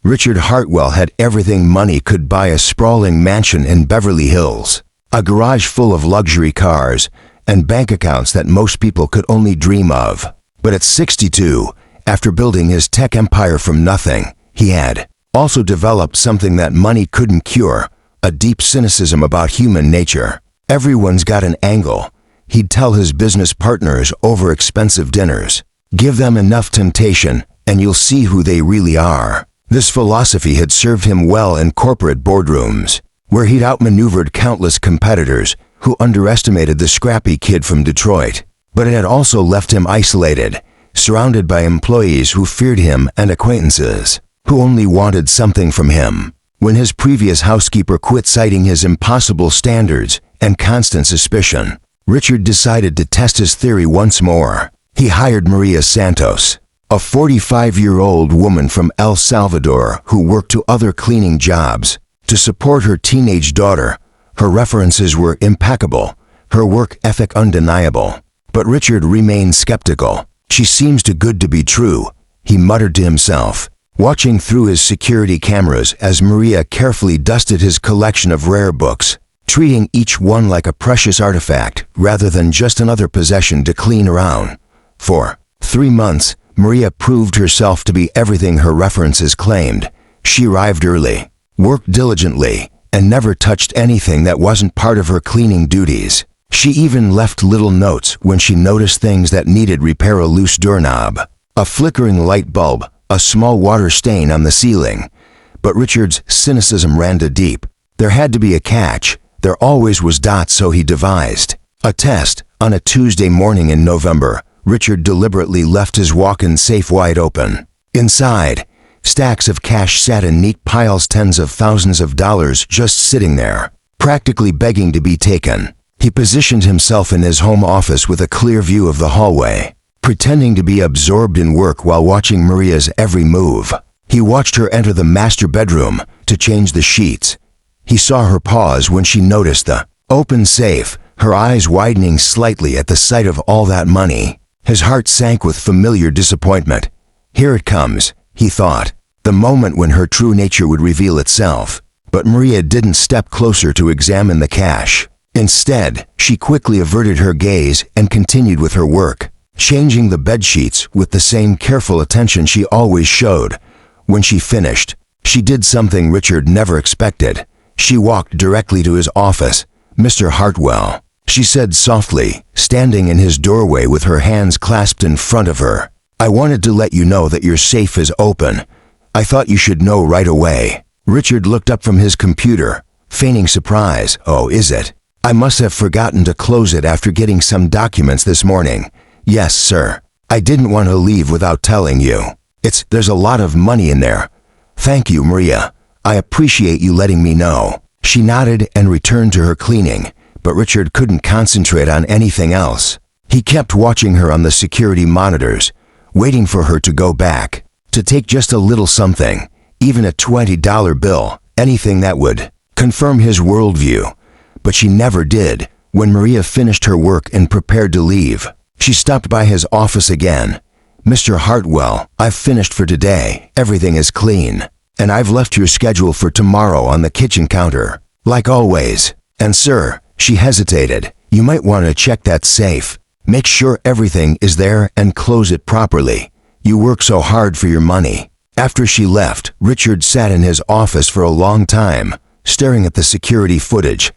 Richard Hartwell had everything money could buy: a sprawling mansion in Beverly Hills, a garage full of luxury cars, and bank accounts that most people could only dream of. But at 62, after building his tech empire from nothing, he had also developed something that money couldn't cure: a deep cynicism about human nature. Everyone's got an angle, he'd tell his business partners over expensive dinners. Give them enough temptation, and you'll see who they really are. This philosophy had served him well in corporate boardrooms, where he'd outmaneuvered countless competitors who underestimated the scrappy kid from Detroit. But it had also left him isolated, surrounded by employees who feared him and acquaintances who only wanted something from him. When his previous housekeeper quit, citing his impossible standards and constant suspicion, Richard decided to test his theory once more. He hired Maria Santos, a 45-year-old woman from El Salvador who worked 2 other cleaning jobs to support her teenage daughter. Her references were impeccable, her work ethic undeniable. But Richard remained skeptical. She seems too good to be true, he muttered to himself, watching through his security cameras as Maria carefully dusted his collection of rare books, treating each one like a precious artifact rather than just another possession to clean around. For 3 months, Maria proved herself to be everything her references claimed. She arrived early, worked diligently, and never touched anything that wasn't part of her cleaning duties. She even left little notes when she noticed things that needed repair: a loose doorknob, a flickering light bulb, a small water stain on the ceiling. But Richard's cynicism ran deep. There had to be a catch. There always was. So he devised a test. On a Tuesday morning in November, Richard deliberately left his walk-in safe wide open. Inside, stacks of cash sat in neat piles, tens of thousands of dollars just sitting there, practically begging to be taken. He positioned himself in his home office with a clear view of the hallway, pretending to be absorbed in work while watching Maria's every move. He watched her enter the master bedroom to change the sheets. He saw her pause when she noticed the open safe, her eyes widening slightly at the sight of all that money. His heart sank with familiar disappointment. Here it comes, he thought, the moment when her true nature would reveal itself. But Maria didn't step closer to examine the cash. Instead, she quickly averted her gaze and continued with her work, changing the bedsheets with the same careful attention she always showed. When she finished, she did something Richard never expected. She walked directly to his office. "Mr. Hartwell," she said softly, standing in his doorway with her hands clasped in front of her, "I wanted to let you know that your safe is open. I thought you should know right away." Richard looked up from his computer, feigning surprise. "Oh, is it? I must have forgotten to close it after getting some documents this morning." "Yes, sir. I didn't want to leave without telling you. There's a lot of money in there." "Thank you, Maria. I appreciate you letting me know." She nodded and returned to her cleaning, but Richard couldn't concentrate on anything else. He kept watching her on the security monitors, waiting for her to go back, to take just a little something, even a $20 bill, anything that would confirm his worldview. But she never did. When Maria finished her work and prepared to leave, she stopped by his office again. "Mr. Hartwell, I've finished for today. Everything is clean. And I've left your schedule for tomorrow on the kitchen counter, like always. And sir," she hesitated, "you might want to check that safe. Make sure everything is there and close it properly. You work so hard for your money." After she left, Richard sat in his office for a long time, staring at the security footage.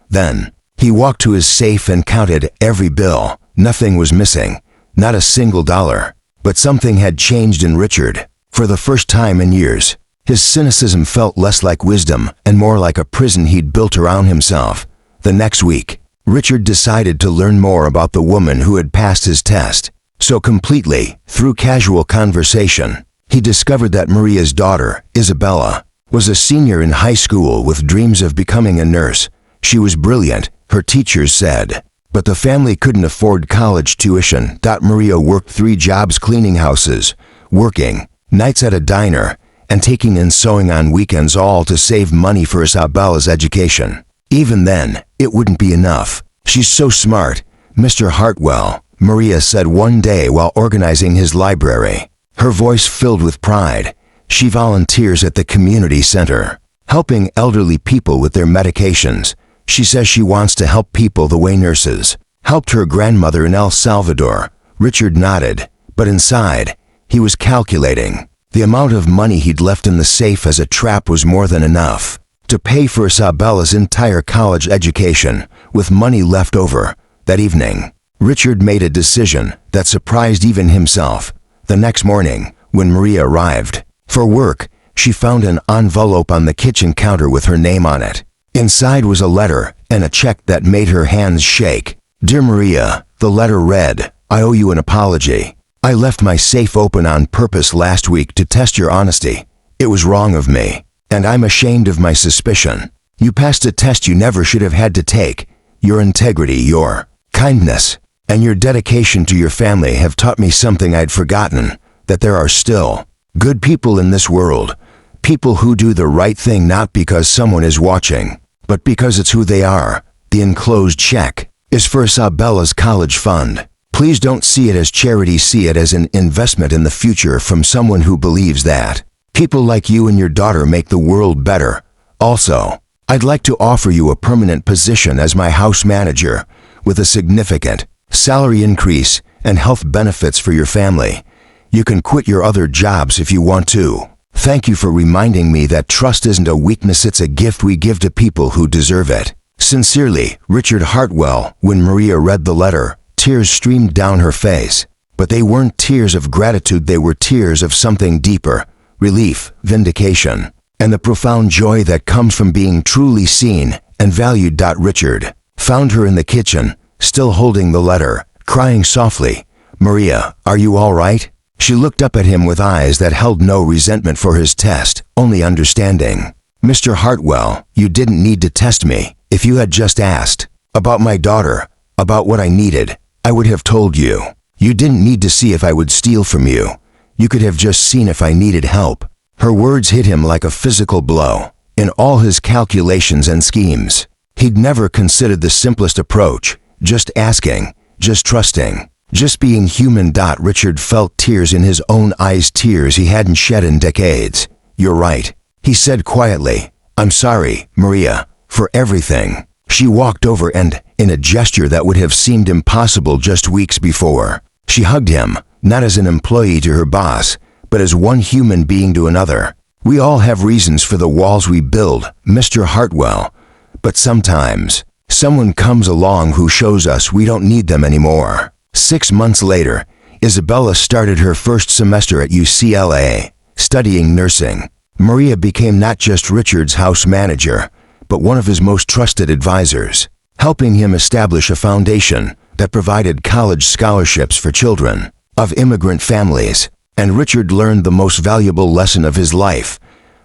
Then, he walked to his safe and counted every bill. Nothing was missing, not a single dollar. But something had changed in Richard. For the first time in years, his cynicism felt less like wisdom and more like a prison he'd built around himself. The next week, Richard decided to learn more about the woman who had passed his test so completely. Through casual conversation, he discovered that Maria's daughter, Isabella, was a senior in high school with dreams of becoming a nurse. She was brilliant, her teachers said, but the family couldn't afford college tuition. Maria worked 3 jobs: cleaning houses, working nights at a diner, and taking in sewing on weekends, all to save money for Isabella's education. Even then, it wouldn't be enough. "She's so smart, Mr. Hartwell," Maria said one day while organizing his library, her voice filled with pride. She volunteers at the community center, helping elderly people with their medications. She says she wants to help people the way nurses helped her grandmother in El Salvador. Richard nodded, but inside, he was calculating. The amount of money he'd left in the safe as a trap was more than enough to pay for Isabella's entire college education, with money left over. That evening, Richard made a decision that surprised even himself. The next morning, when Maria arrived for work, she found an envelope on the kitchen counter with her name on it. Inside was a letter and a check that made her hands shake. "Dear Maria," the letter read, "I owe you an apology. I left my safe open on purpose last week to test your honesty. It was wrong of me, and I'm ashamed of my suspicion. You passed a test you never should have had to take. Your integrity, your kindness, and your dedication to your family have taught me something I'd forgotten, that there are still good people in this world, people who do the right thing not because someone is watching, but because it's who they are." The enclosed check is for Isabella's college fund. Please don't see it as charity, see it as an investment in the future from someone who believes that people like you and your daughter make the world better. Also, I'd like to offer you a permanent position as my house manager, with a significant salary increase and health benefits for your family. You can quit your other jobs if you want to. Thank you for reminding me that trust isn't a weakness, it's a gift we give to people who deserve it. Sincerely, Richard Hartwell. When Maria read the letter, tears streamed down her face. But they weren't tears of gratitude, they were tears of something deeper: relief, vindication, and the profound joy that comes from being truly seen and valued. Richard found her in the kitchen, still holding the letter, crying softly. "Maria, are you all right?" She looked up at him with eyes that held no resentment for his test, only understanding. "Mr. Hartwell, you didn't need to test me. If you had just asked about my daughter, about what I needed, I would have told you. You didn't need to see if I would steal from you. You could have just seen if I needed help." Her words hit him like a physical blow. In all his calculations and schemes, he'd never considered the simplest approach: just asking, just trusting, just being human. Richard felt tears in his own eyes, tears he hadn't shed in decades. "You're right," he said quietly. "I'm sorry, Maria, for everything." She walked over and, in a gesture that would have seemed impossible just weeks before, she hugged him, not as an employee to her boss, but as one human being to another. "We all have reasons for the walls we build, Mr. Hartwell, but sometimes someone comes along who shows us we don't need them anymore." 6 months later, Isabella started her first semester at UCLA, studying nursing. Maria became not just Richard's house manager, but one of his most trusted advisors, helping him establish a foundation that provided college scholarships for children of immigrant families. And Richard learned the most valuable lesson of his life: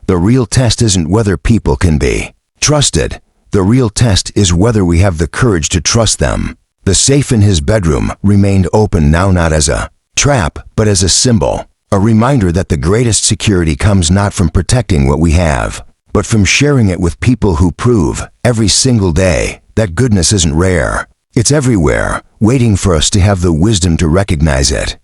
the real test isn't whether people can be trusted. The real test is whether we have the courage to trust them. The safe in his bedroom remained open now, not as a trap, but as a symbol, a reminder that the greatest security comes not from protecting what we have, but from sharing it with people who prove, every single day, that goodness isn't rare. It's everywhere, waiting for us to have the wisdom to recognize it.